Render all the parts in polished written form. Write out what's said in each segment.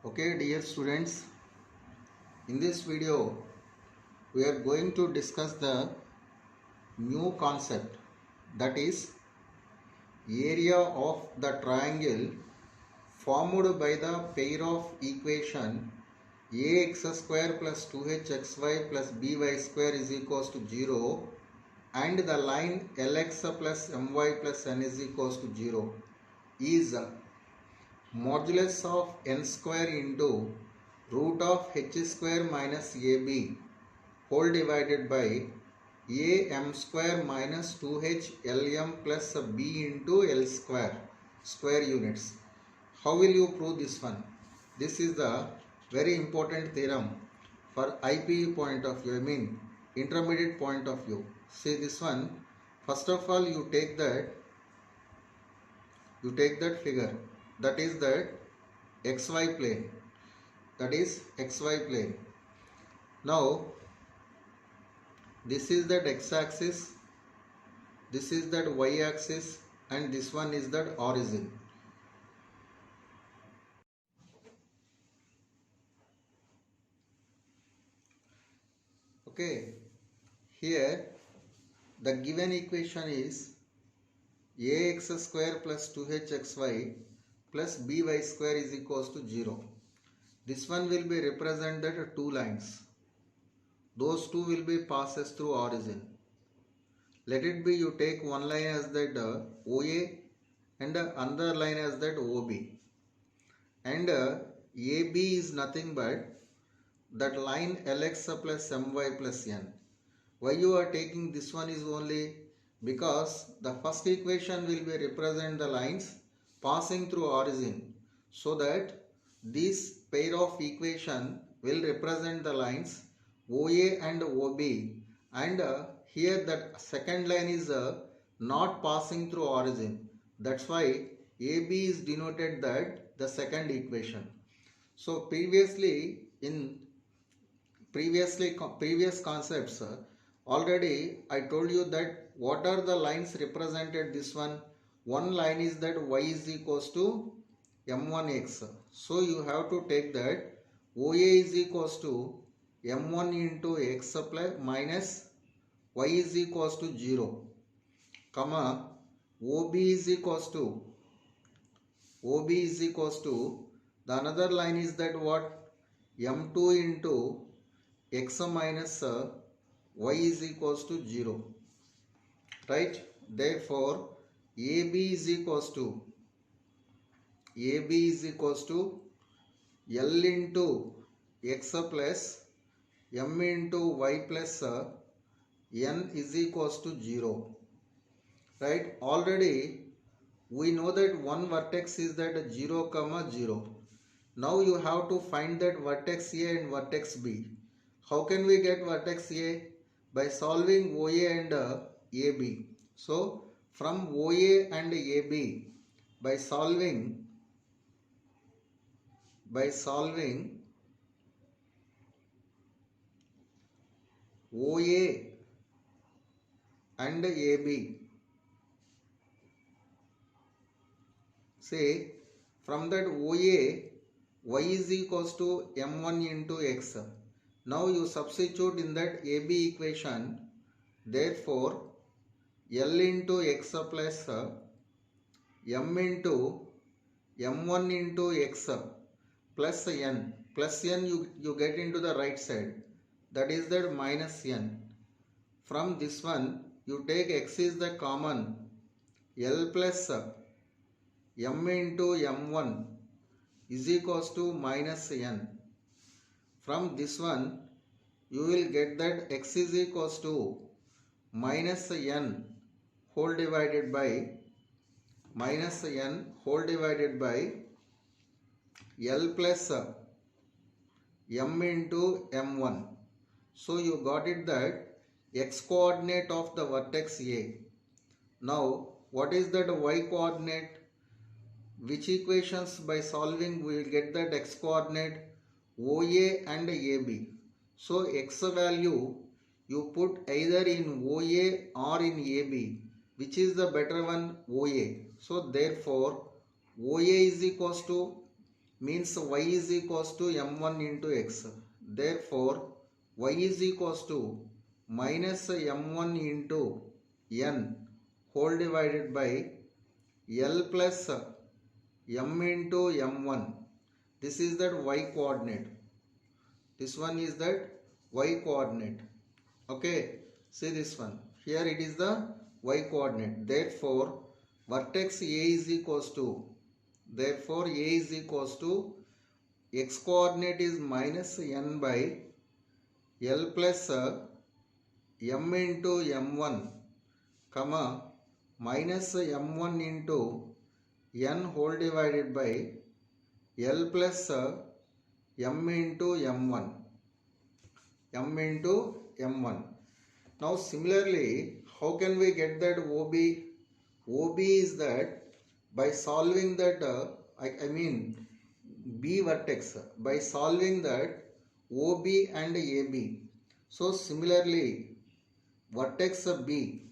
Okay, dear students, in this video we are going to discuss the new concept, that is area of the triangle formed by the pair of equation ax square plus 2hxy plus by square is equals to 0 and the line lx plus my plus n is equals to 0 is modulus of n square into root of h square minus ab whole divided by a m square minus 2h lm plus b into l square units. How will you prove this one? This is the very important theorem for IPE point of view, I mean intermediate point of view. See this one, first of all you take that figure, that is that xy plane, now this is that x axis, this is that y axis, and this one is that origin. Okay, here the given equation is ax square plus 2hxy plus by square is equals to 0. This one will be represented two lines. Those two will be passes through origin. Let it be you take one line as that OA and another line as that OB. And AB is nothing but that line LX plus MY plus N. Why you are taking this one is only because the first equation will be represent the lines passing through origin, so that this pair of equation will represent the lines OA and OB, and here that second line is not passing through origin. That's why AB is denoted that the second equation. So previously in previous concepts already I told you that what are the lines represented. This one line is that y is equals to m1x, so you have to take that OA is equals to m1 into x plus minus y is equals to 0, comma OB is equals to the another line is that what, m2 into x minus y is equals to 0, right? Therefore AB is equals to L into x plus m into y plus n is equals to 0, right? Already we know that one vertex is that 0 comma 0. Now you have to find that vertex A and vertex B. How can we get vertex A? By solving OA and AB. So from OA and AB, by solving OA and AB, say from that OA y is equals to m1 into x. Now you substitute in that AB equation, therefore L into x plus m into m1 into x plus n you get into the right side, that is that minus n. From this one you take x is the common, L plus m into m1 is equals to minus n. From this one you will get that x is equals to minus n whole divided by L plus m into m1. So you got it that x coordinate of the vertex A. Now what is that y coordinate? Which equations by solving we will get that x coordinate? OA and AB. So x value you put either in OA or in AB. Which is the better one? OA. So therefore OA is equals to means y is equals to m1 into x. Therefore, y is equals to minus m1 into n whole divided by L plus m into m1. This is that y coordinate. This one is that y coordinate. Okay, see this one. Here it is the y coordinate. Therefore, vertex A is equals to, therefore A is equals to, x coordinate is minus n by L plus m into m1, comma, minus m1 into n whole divided by L plus m into m1. M into m1. Now similarly, how can we get that OB? OB is that by solving that, I mean B vertex, by solving that OB and AB. So similarly, vertex B,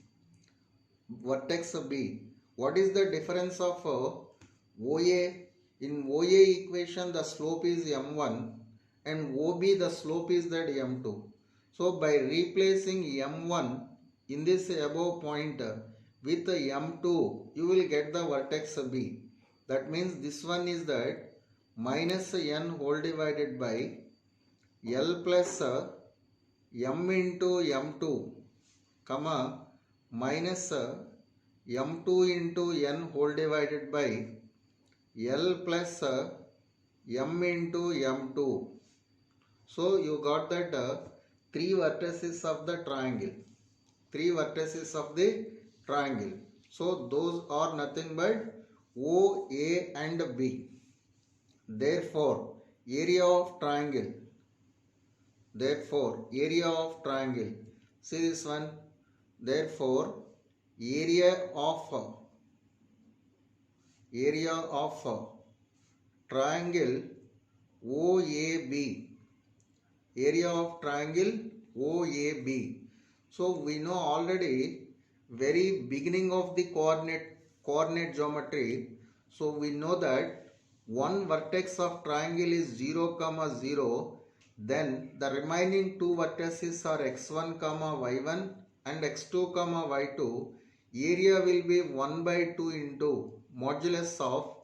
what is the difference of OA? In OA equation, the slope is m1 and OB, the slope is that m2. So by replacing m1 in this above point with m2, you will get the vertex B. That means this one is that minus n whole divided by L plus m into m2, comma, minus m2 into n whole divided by L plus m into m2. So you got that three vertices of the triangle. Three vertices of the triangle. So those are nothing but O, A and B. Therefore, area of triangle. See this one. Therefore, area of triangle OAB. Area of triangle OAB. So we know already very beginning of the coordinate geometry. So we know that one vertex of triangle is 0, 0. Then the remaining two vertices are x1, y1 and x2, y2. Area will be 1 by 2 into modulus of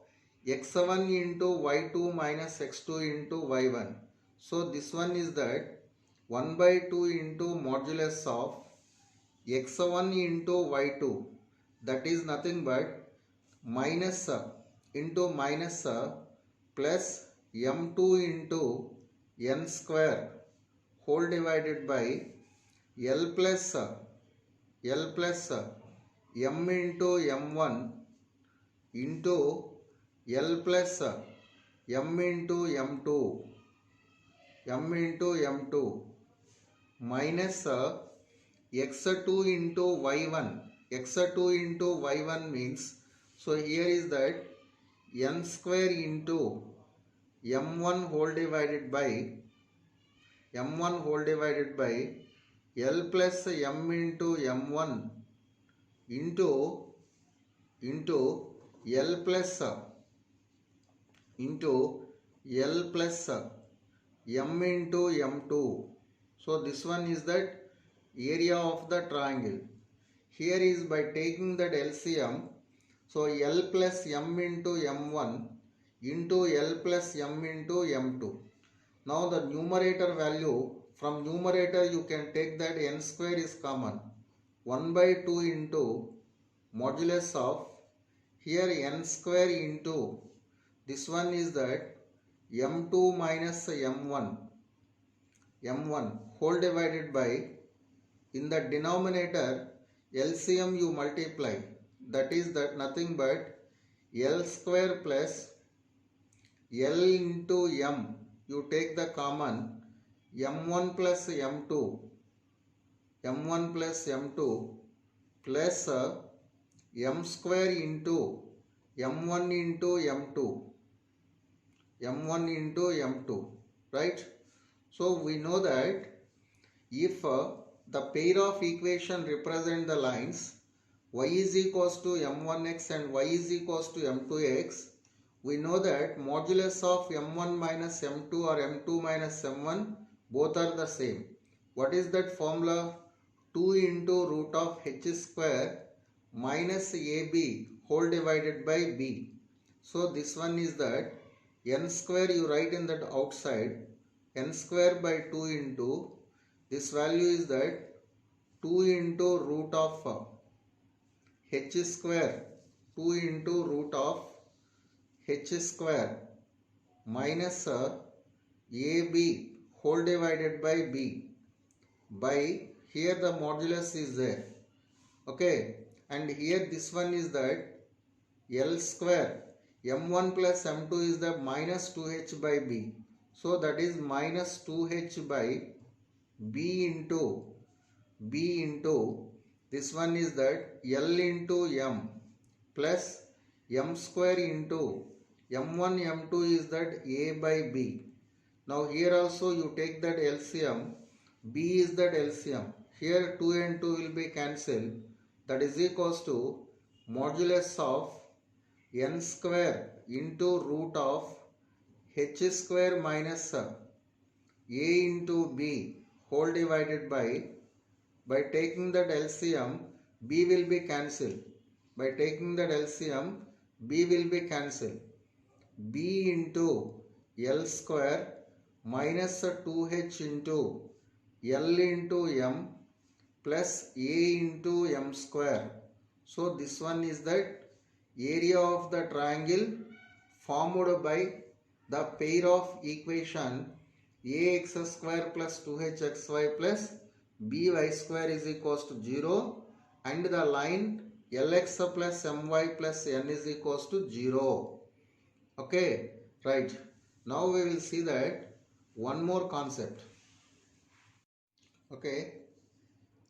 x1 into y2 minus x2 into y1. So this one is that 1 by 2 into modulus of x1 into y2. That is nothing but minus into minus plus m2 into n square whole divided by L plus m into m1 into L plus m into m2 minus x2 into y1. x2 into y1 means, so here is that n square into m1 whole divided by L plus m into m1 into L plus m into m2. So this one is that area of the triangle. Here is by taking that LCM. So L plus m into m1 into L plus m into m2. Now the numerator value, from numerator you can take that n square is common. 1 by 2 into modulus of, here n square into, this one is that m2 minus m1 whole divided by, in the denominator LCM you multiply, that is that nothing but L square plus L into m, you take the common m1 plus m2 plus m square into m1 into m2, right? So we know that if the pair of equation represent the lines y is equals to m1x and y is equals to m2x, we know that modulus of m1 minus m2 or m2 minus m1 both are the same. What is that formula? 2 into root of h square minus ab whole divided by b. So this one is that n square you write in that outside, n square by 2 into this value is that 2 into root of h square, 2 into root of h square minus ab whole divided by b, by here the modulus is there, okay, and here this one is that L square, m1 plus m2 is the minus 2h by b, so that is minus 2h by b into this one is that L into m plus m square into m1 m2 is that a by b. Now here also you take that LCM, b is that LCM, here 2 and 2 will be cancelled, that is equals to modulus of n square into root of h square minus a into b whole divided by taking that LCM, b will be cancelled. By taking that LCM, b will be cancelled. b into L square minus 2h into L into m plus a into m square. So this one is that area of the triangle formed by the pair of equation ax square plus 2hxy plus by square is equals to 0 and the line lx plus my plus n is equals to 0. Okay, right. Now we will see that one more concept. Okay,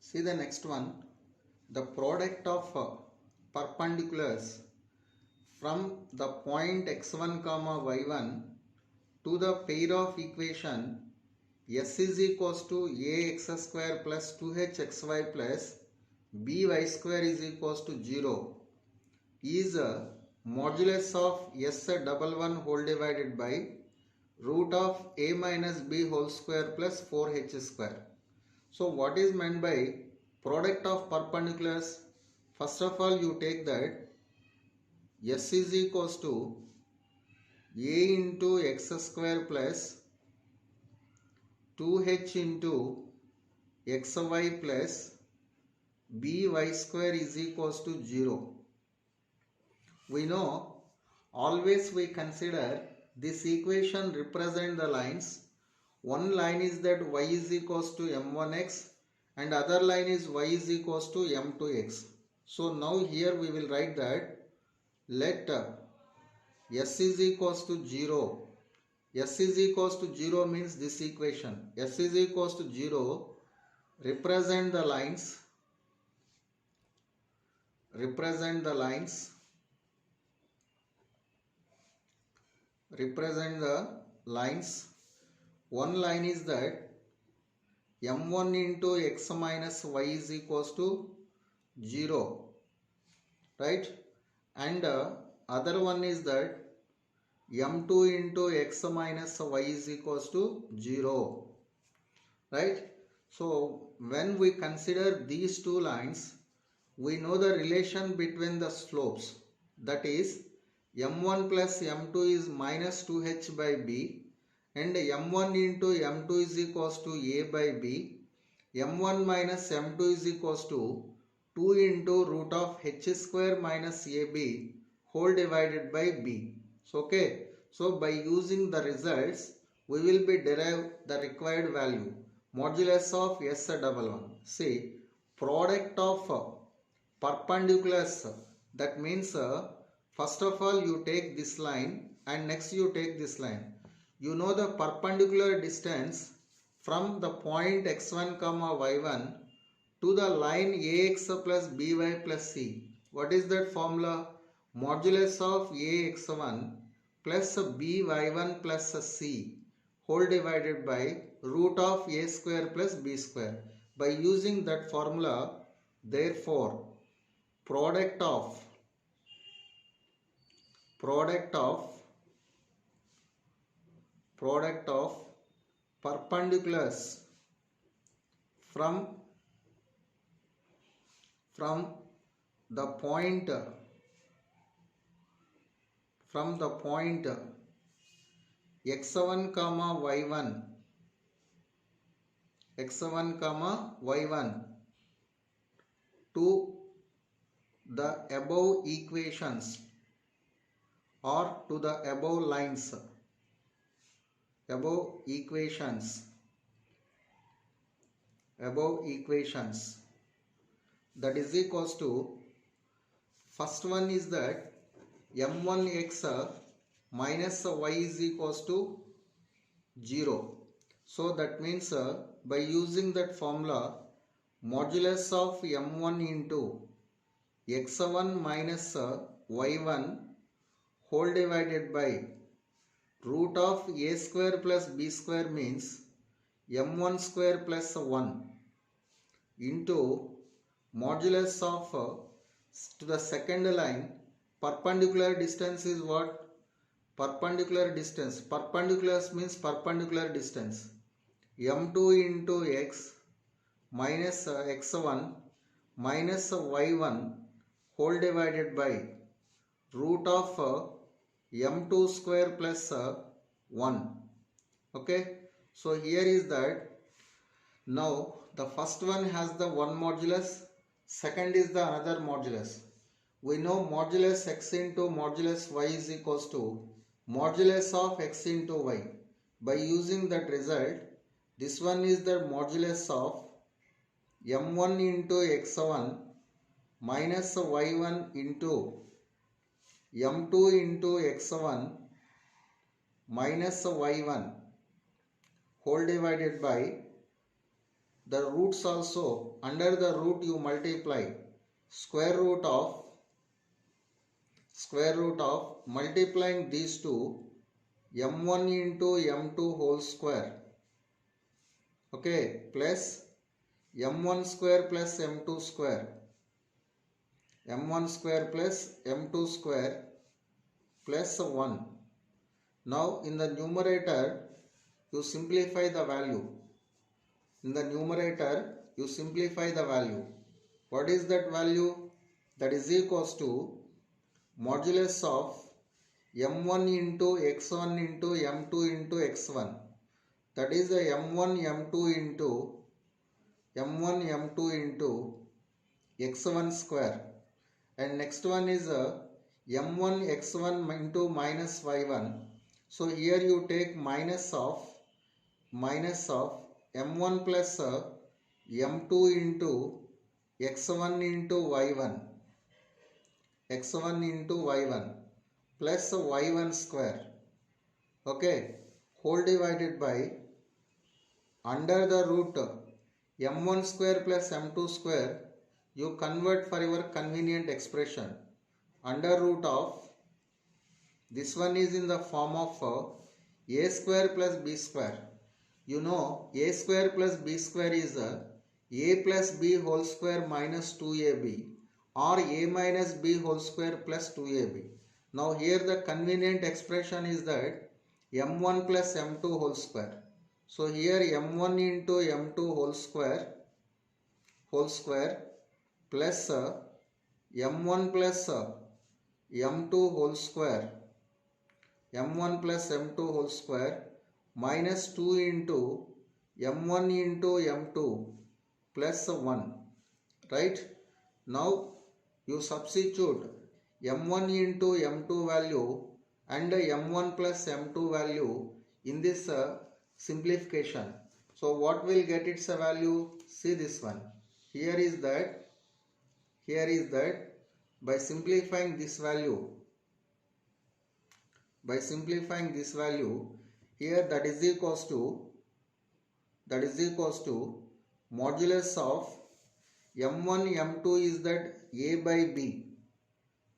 see the next one. The product of perpendiculars from the point x1 comma y1 to the pair of equation s is equals to ax square plus 2hxy plus by square is equals to 0 is a modulus of s11 whole divided by root of a minus b whole square plus 4h square. So what is meant by product of perpendiculars? First of all you take that s is equals to a into x square plus 2h into xy plus by square is equals to 0. We know always we consider this equation represent the lines. One line is that y is equals to m1x and other line is y is equals to m2x. So now here we will write that let s is equals to 0. S is equals to 0 means this equation. S is equals to 0 represent the lines. Represent the lines one line is that m1 into x minus y is equals to 0, right, and other one is that m2 into x minus y is equals to 0, right. So when we consider these two lines, we know the relation between the slopes, that is m1 plus m2 is minus 2h by b and m1 into m2 is equals to a by b. m1 minus m2 is equals to 2 into root of h square minus ab whole divided by b. So okay, so by using the results we will be derive the required value modulus of s11. See, product of perpendiculars, that means first of all you take this line and next you take this line. You know the perpendicular distance from the point x1 comma y1 to the line ax plus by plus c. What is that formula? Modulus of ax1 plus by1 plus c whole divided by root of a square plus b square. By using that formula, therefore product of product of perpendiculars from the point x1 comma y1 to the above equations or to the above lines, above equations, that is equals to, first one is that m1x minus y is equals to 0. So that means by using that formula, modulus of m1 into x1 minus y1 whole divided by root of a square plus b square means m1 square plus 1 into modulus of to the second line, perpendicular distance is what? Perpendicular distance. Perpendiculars means perpendicular distance. m2 into x minus x1 minus y1 whole divided by root of m2 square plus 1. Okay. So here is that now the first one has the one modulus, second is the another modulus. We know modulus x into modulus y is equals to modulus of x into y. By using that result, this one is the modulus of m1 into x1 minus y1 into m2 into x1 minus y1 whole divided by the roots also. Under the root you multiply square root of multiplying these two, m1 into m2 whole square, okay, plus m1 square plus m2 square, m1 square plus m2 square plus 1. Now in the numerator you simplify the value. In the numerator you simplify the value. What is that value? That is equals to modulus of m1 into x1 into m2 into x1. That is the m1 m2 into x1 square. And next one is m1 x1 into minus y1. So here you take minus of m1 plus m2 into x1 into y1 plus y1 square, okay, whole divided by under the root m1 square plus m2 square you convert for your convenient expression. Under root of this one is in the form of a square plus b square. You know a square plus b square is a plus b whole square minus 2ab or a minus b whole square plus 2ab. Now here the convenient expression is that m1 plus m2 whole square. So here m1 into m2 whole square plus m1 plus m2 whole square, m1 plus m2 whole square minus 2 into m1 into m2 plus 1. Right? Now you substitute m1 into m2 value and m1 plus m2 value in this simplification. So what will get its value? See this one. Here is that by simplifying this value, here that is equals to modulus of m1 m2 is that a by b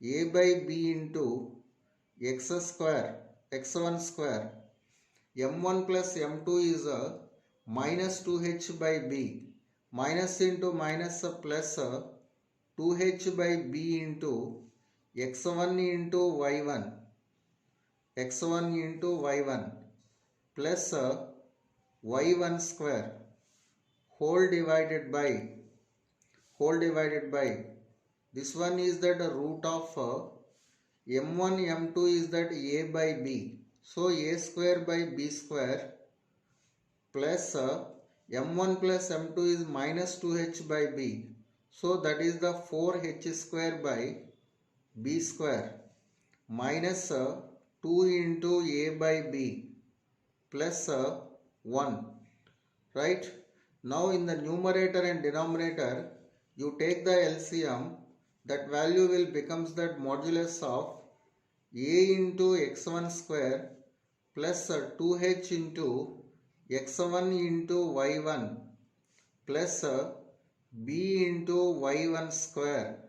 into x1 square, m1 plus m2 is minus 2h by b, minus into minus plus 2h by b into x1 into y1 plus y1 square whole divided by this one is that root of m1 m2 is that a by b, so a square by b square plus m1 plus m2 is minus 2h by b, so that is the 4h square by b square minus 2 into a by b plus 1, right? Now in the numerator and denominator you take the LCM, that value will becomes that modulus of a into x1 square plus 2h into x1 into y1 plus b into y1 square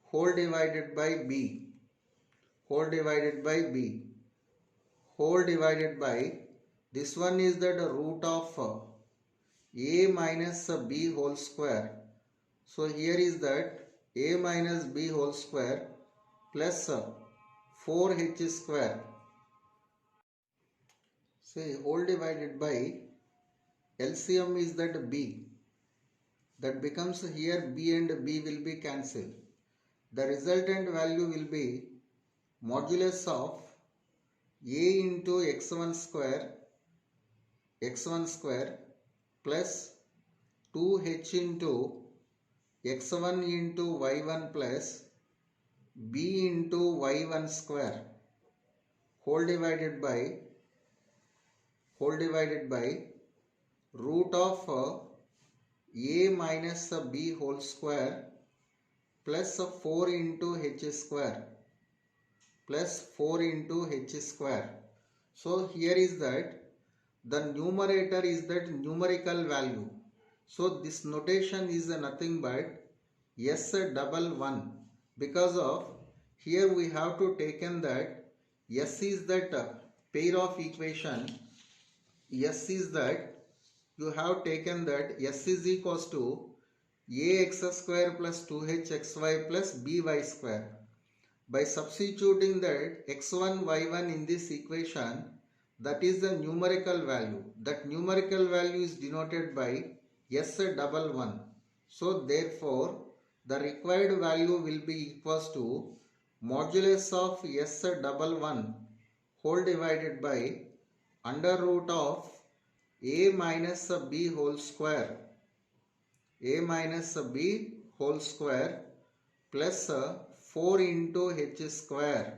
whole divided by b whole divided by this one is that root of a minus b whole square. So here is that a minus b whole square plus 4h square. Say whole divided by LCM is that b. That becomes here b and b will be cancelled. The resultant value will be modulus of a into x1 square plus 2h into x1 into y1 plus b into y1 square whole divided by root of a minus b whole square plus 4 into h square plus 4 into h square. So here is that the numerator is that numerical value. So this notation is nothing but S11, because of here we have to taken that S is that pair of equation. S is that you have taken that S is equals to ax square plus 2hxy plus by square. By substituting that x1 y1 in this equation, that is the numerical value. That numerical value is denoted by S11. So therefore the required value will be equals to modulus of S11 whole divided by under root of a minus b whole square plus 4 into h square.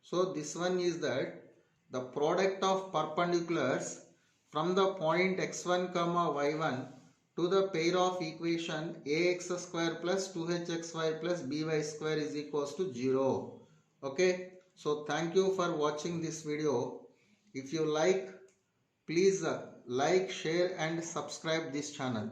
So this one is that the product of perpendiculars from the point x1 comma y1 to the pair of equation ax square plus 2hxy plus by square is equals to 0. Okay, so thank you for watching this video. If you like, please like, share and subscribe this channel.